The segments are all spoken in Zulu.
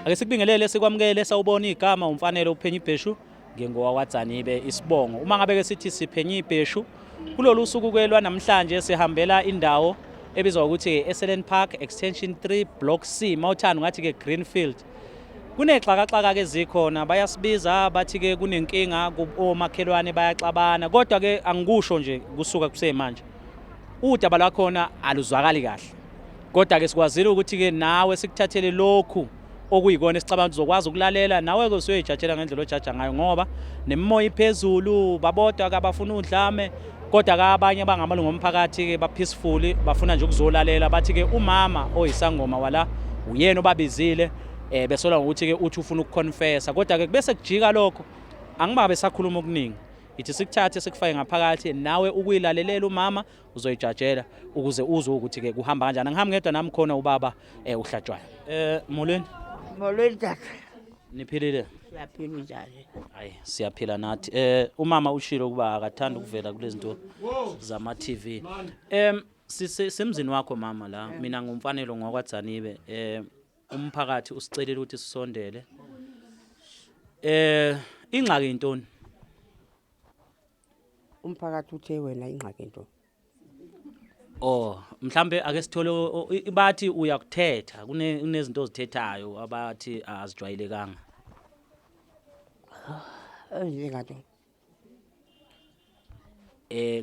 Ake sikubingelele sikwamukele sawubona igama umfanele uPhenyi Bheshu ngengowakwaDzanibe isibongo. Uma ngabe ke sithi siPhenyi Bheshu kulolu suku kwelwa namhlanje sihambela indawo ebizwa ukuthi Esselen Park Extension 3 Block C mawuthanda ngathi ke Greenfield. Kunexhakaxhaka ke zikhona bayasibiza bathi ke kunenkinga omakhelwane bayaxabana kodwa ke angikusho nje kusuka kusemanje. Udaba lakhona aluzwakali kahle. Kodwa ke sikwazile ukuthi ke nawe sikuthathele lokhu okuyikona esicabanga uzokwazi ukulalela nawe ke usuyoyijajela ngendlela ojaja ngayo ngoba nemimoya iphezulu babodwa ke abafuna udlame kodwa ke abanye bangamalungu omphakathi ke ba-peaceful bafuna nje ukuzolalela bathi ke umama oyisangoma wala uyena obabizile besola ukuthi ke uthi ufuna ukuconfessa kodwa ke bese kujika lokho angibabe sakhuluma okuningi ithi sikuthathe sikufake ngaphakathi nawe ukuyilalelela umama uzoyijajela ukuze uzwe ukuthi ke kuhamba kanjani angihambi ngedwa nami khona ubaba uhlatshwayo molweni Molweni tata. niphilile Siyaphila njani? hayi siyaphila nathi umama ushilo kuba akathanda ukuvela kulezi zinto zama TV simzini wakho mama la mina ngumfanelo ngwakwaDzanibe umphakathi usicelile ukuthi sisondele ingxaki intoni Umphakathi uthe wena ingxaki into. mhlambe ake sithole bathi uyakuthetha kunezinto ozithethayo abathi azijwayelekanga Njengathi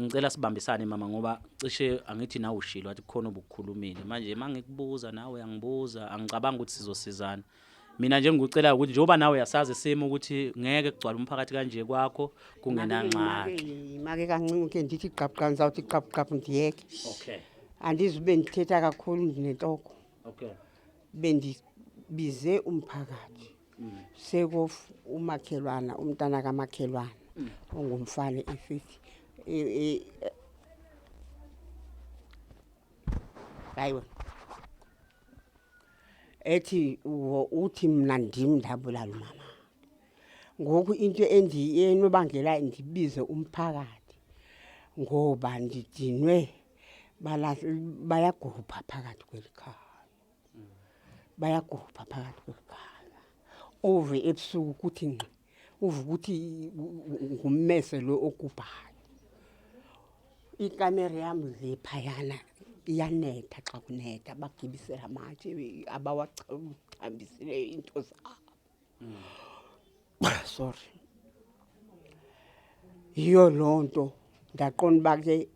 ngicela sibambisane mama ngoba cishe angithi nawe ushilo wathi kukhona obukhulumile manje mangikubuza nawe uyangibuza angicabanga ukuthi sizosizana mina nje ngikucela ukuthi njengoba nawe yasazi isimo ukuthi ngeke kugcwala umphakathi kanje kwakho kungenangxaki make kancinci ke ndithi gqabqa ngizawuthi gqabqa ndiyeke. okay Andizube ndithetha kakhulu ndinentoko. okay Bendibize umphakathi. Sekofu umakhelwana umntana kamakhelwana ongumfana efithi hayiwe ethi uthi mina ndim ndabulala umama ngoku into enobangela ndibize umphakathi ngoba ndidinwe bayagupha phakathi kwelikhaya bayagupha phakathi kwelikhaya uve ebusuku ukuthi ngqi uve ukuthi ngummese lo okuphayo ikamera yami le phayana iyanetha xa kunetha bagibisela amatshe abawachambisile into zabo sorry yiyo lonto ndaqonda bake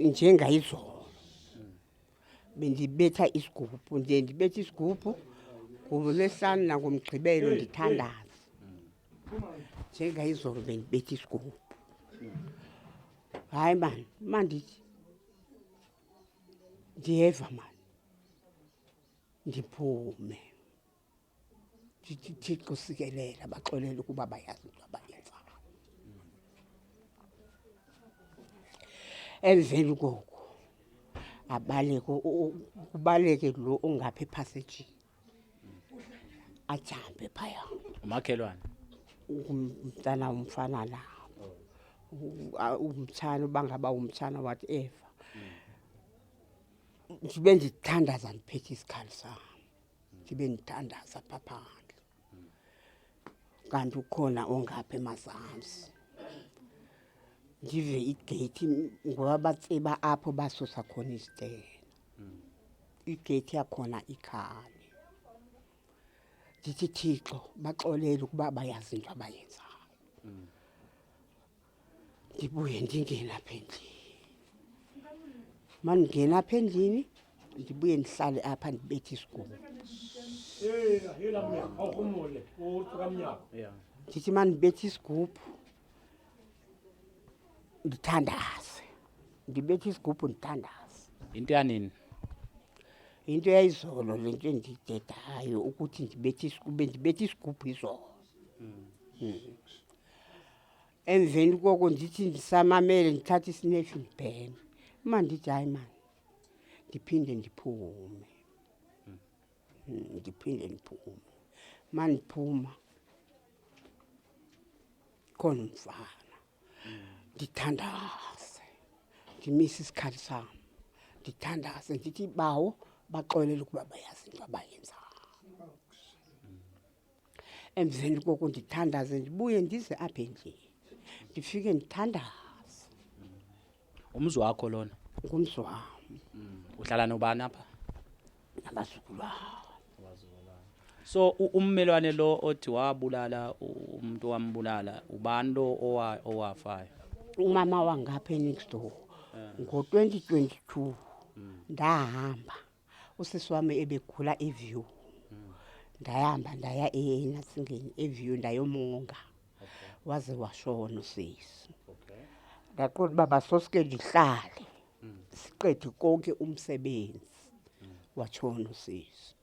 njengayizolo bendibetha isigubhu ndibetha isigubhu ngoLwesihlanu nangomgqibelo ndithandaza njengayizolo bendibetha isigubhu hayi man mandithi ndiyeva man ndiphume Thixo sikelela baxolele ukuba bayazi into abayenzayo emveni koko kubaleke lo ongapha ephasejini ajambe phaya umakhelwane umntana umfana la umtshana bangaba umtshana whatever ndibe ndithandaza ndiphethe isikhali sami ndibe ndithandaza phandle kanti ukhona ongapha emazantsi ndive igate ngoba batsiba apho basusa khona isitena igate yakhona ikhali ndithi Thixo baxolele ukuba bayazi into abayenzayo ndibuye ndingena apha endlini mandingena apha endlini ndibuye ndihlale apha ndibethe isigubhu ndithi mandibethe isigubhu ndithandaze ndibethe isigubhu ndithandaze into yanini into yayizolo lento endiyithethayo ukuthi ndibethe isigubhu izolo emveni koko ndithi ndisamamele ndithatha isinefu ndibheme mandithi hayi mani ndiphinde ndiphume mandiphuma khona umfana ndithandaze ndimise isikhali sami ndithandaze ndithi bawo baxolele ukuba bayazi into abayenzayo emveni koko ndithandaze ndibuye ndize apha endlini ndifike ndithandaze. Umzi wakho lona? Ngumzi wami Uhlala nobani apha? nabazukulwana. So ummelwane lo othi wabulala umuntu wambulala ubani lo owafayo? Umama wangapha next door ngo-2022 ndahamba usisi wami ebegula eView. Ndahamba ndaya eNasingeni eView ndayomonga waze washona usisi. Ndaqonda uba masoske ndihlale siqede konke umsebenzi washona usisi.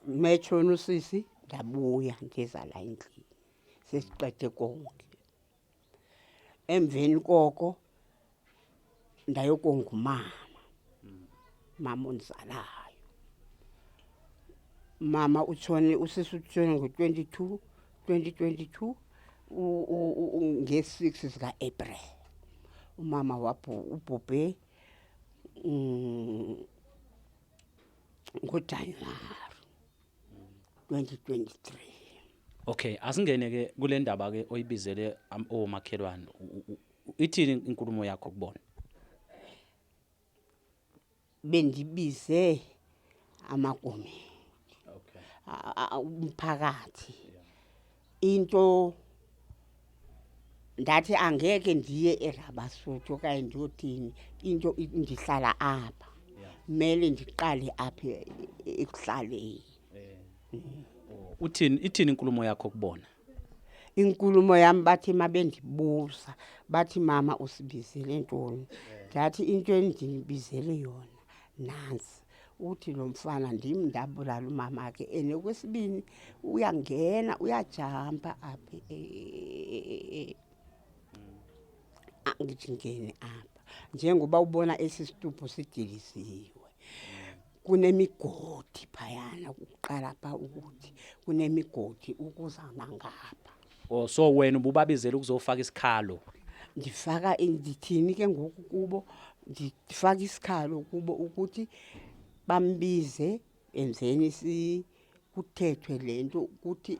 Metshona usisi ndabuya ndiza la endlini sesiqede konke. Emveni koko ndayokonga mama onizalayo. Mama usisi utshone ngo-2022 nge-6 zika-April. Umama ubhubhe ngoJanuwari 2023. Okay, asingene ke kule ndaba ke oyibizele omakhelwane. Ithini inkulumo yakho kubona? Bendibize amakomiti. Okay. Umphakathi. Into ndathi angeke ndiye eRabasuthu okanye ndiyothini into ndihlala apha. Mele ndiqale apha ekuhlaleni. Ithini inkulumo yakho kubona? Inkulumo yami bathi mabendibuza bathi mama usibizele ntoni? Ndathi into endibizele yona nansi uthi lo mfana ndim ndabulala umama akhe ene kwesibini uyangena uyajampa apha ngijingene apha njengoba ubona esisituphu sidilisiwe. Kunemigodi phayana ukuqala pha ukuthi kunemigodi ukuza nangapha. Oh, so wena ubabizela ukuzofaka isikhalo? Ndifaka ndithini ke ngoku kubo ndifaka isikhalo kubo ukuthi bambize emveni kuthethwe lento ukuthi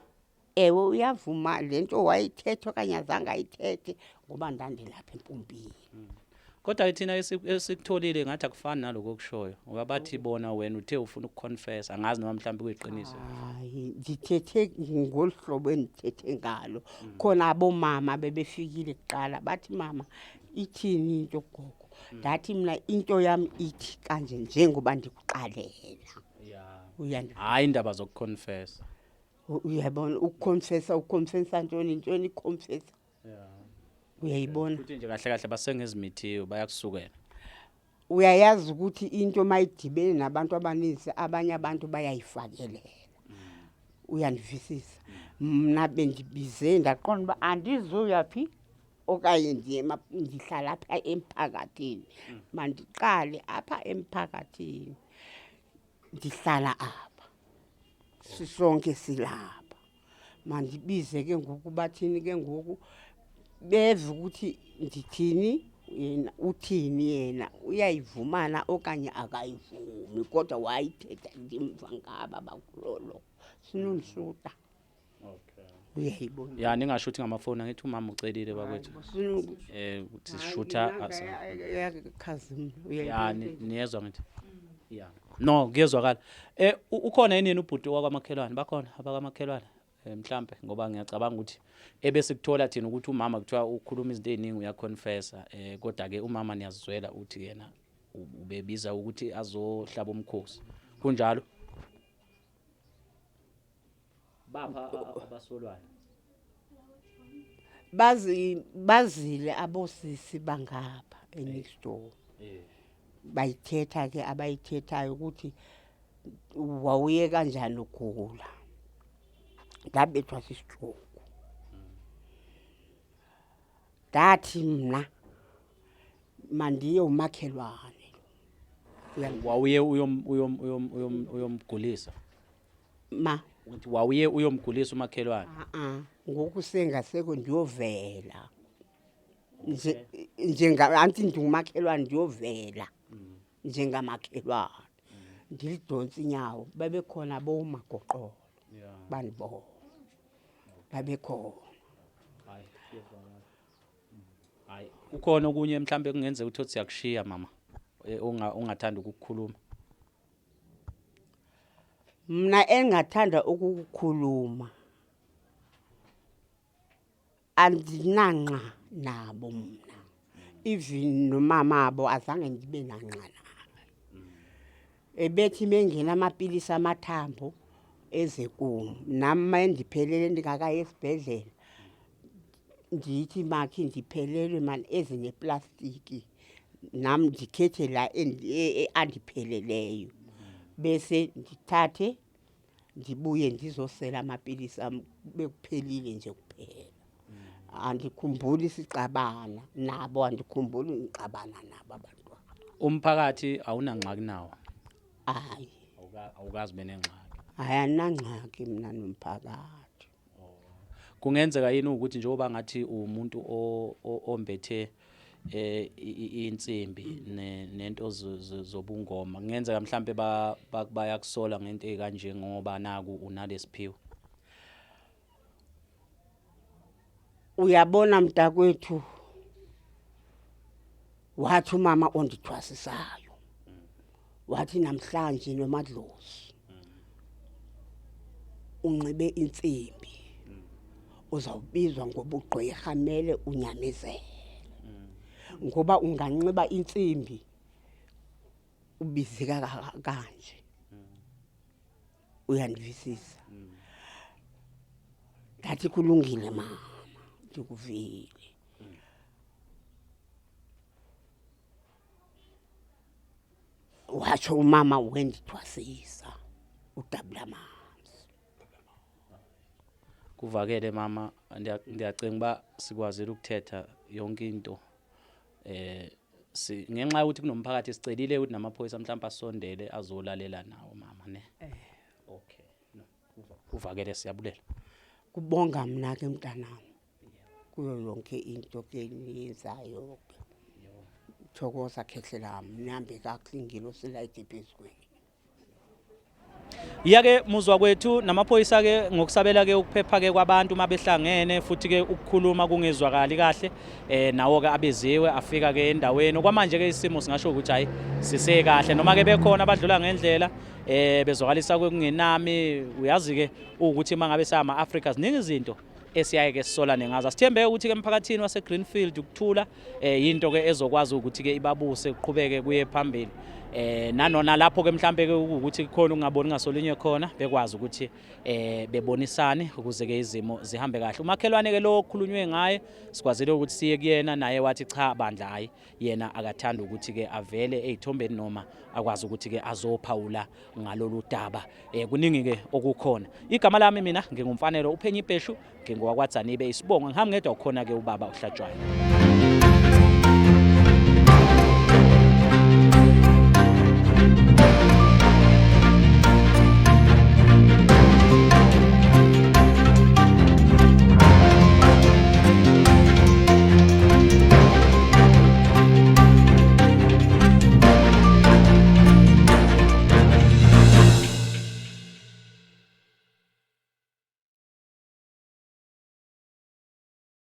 ewe uyavuma lento wayithethe okanye azange ayithethe ngoba ndandilapha empompini. Kodwa thina esikutholile ngathi akufani naloko okushoyo ngoba bathi bona wena uthe ufuna ukuconfess angazi noma mhlawumbe kuyiqiniso. Hayi ndithethe ngolhlobo endithethe ngalo. Khona abomama bebefikile kuqala bathi mama ithini into gogo? Ndathi mina into yami ithi kanje njengoba ndikuqalela. Hayi indaba zokuconfess. Uyabona uconfessa ntoni iconfessa. Uyayibona Uthi nje kahle kahle basengezimithiyo bayakusukela. Uyayazi ukuthi into mayidibene nabantu abaninzi abanye abantu bayayifakelela. Uyandivisisa. Mna bendibize ndaqonda uba andizuya phi okanye ndihlala apha emphakathini. Mandiqale apha emphakathini. Ndihlala apha. Sisonke silapha. Mandibize ke ngoku bathini ke ngoku beve ukuthi ndithini yena uthini yena uyayivumana okanye akayivumi kodwa wayithetha ndimva ngaba bakulolo sinonisuta. Uyayibona Ya ningasho ukuthi ngamafoni ngithi umama ucelile bakwethu ukuthi sishutha khazini ya niyezwa ngithi ya no kuyezwakala. Ukhona yini ubhuti wakwamakhelwane bakhona abakamakhelwane mhlambe ngoba ngiyacabanga ukuthi ebese kuthola thina ukuthi umama kuthiwa ukhuluma izinto eziningi uyaconfessa kodwa ke umama niyazizwela uthi yena ubebiza ukuthi azohlaba umkhosi kunjalo bapha abasolwane bazile abosisi bangapha enext door. Bayithetha ke abayithethayo ukuthi wawuye kanjani ukugula. Ndabethwa sistroke. Ndathi mna mandiye umakhelwane. Wawuye uyomgulisa Ma uthi wawuye uyomgulisa umakhelwane? Ngoku sengaseko ndiyovela. Njenga anti ndingumakhelwane ndiyovela njengamakhelwane. ndilidonsa inyawo bebekhona bomagoqolo Yeah. bandibona babekhona. Hayi ukhona okunye mhlambe kungenzeka ukuthi siyakushiya mama ungathanda ukukhuluma. Mna engathanda ukukhuluma andinanqa nabo mna, even nomama abo azange ndibe nanqa naye. Ebethi mengena amapilisi amathambo eze kum nam mandiphelele ndingakayi esibhedlela ndithi makhi ndiphelelwe mani ezineplastiki nam ndikhethe la andipheleleyo bese ndithathe ndibuye ndizosela amapilisi am bekuphelile nje kuphela. Andikhumbuli isiqabana nabo, andikhumbuli ngiqabana nabo abantwana. Umphakathi awunangxaki nawo. Hayi Awukazi benengxaki. ayanangxaki mna nomphakathi. Kungenzeka yini ukuthi njengoba ngathi umuntu ombethe insimbi nento zobungoma kungenzeka mhlambe bayakusola ngento ekanje ngoba naku unalesiphiwo. Uyabona mntakwethu, wathi umama ondithwasisayo wathi namhlanje nomadlozi unxibe insimbi uzawubizwa ngobugqwirha mele unyamezele, ngoba unganxiba insimbi ubizeka kanje. Uyandivisisa? Ngathi kulungile mama, ndikuvile. Watsho umama wendithwasisa udabula amanzi. Kuvakele mama ndiyacinga uba sikwazile ukuthetha yonke into ngenxa yokuthi kunomphakathi sicelile ukuthi namaphoyisa mhlawumbe asondele azolalela nawo mama ne. Okay. No. Kuvakele siyabulela. Kubonga mna ke mntanami kuyo yonke into ke niyenzayo. Thokoza khehle lami nihambe kahle ngilo silayithe phezulu. Iyake muzwa kwethu namaphoyisa ke ngokusabela ke ukuphepha ke kwabantu mabehlangene futhi ke ukukhuluma kungezwakali kahle nawo ke abeziwe afika ke endaweni kwamanje ke isimo singasho ukuthi hayi sise kahle noma ke bekhona abadlula ngendlela bezwakalisa kungenami. Uyazi ke ukuthi mangabe sama Africa ziningi izinto esiyaye ke sisolane ngazo. Sithembe ukuthi ke emphakathini wase Greenfield ukuthula into ke ezokwazi ukuthi ke ibabuse uqhubeke kuye phambili. Nanona lapho ke mhlambe ke ukuthi khona ungaboni ngasolinye khona bekwazi ukuthi bebonisane ukuze ke izimo zihambe kahle. Umakhelwane ke lo okhulunywe ngaye sikwazile ukuthi siye kuyena naye wathi cha bandla hayi yena akathanda ukuthi ke avele ezithombeni noma akwazi ukuthi ke azophawula ngalolu daba. Kuningi ke okukhona. Igama lami mina ngingumfanelo uPhenyi Bheshu ngingowakwaZanibe isibongo ngihambe ngedwa ukhona ke ubaba uHlatshwayo.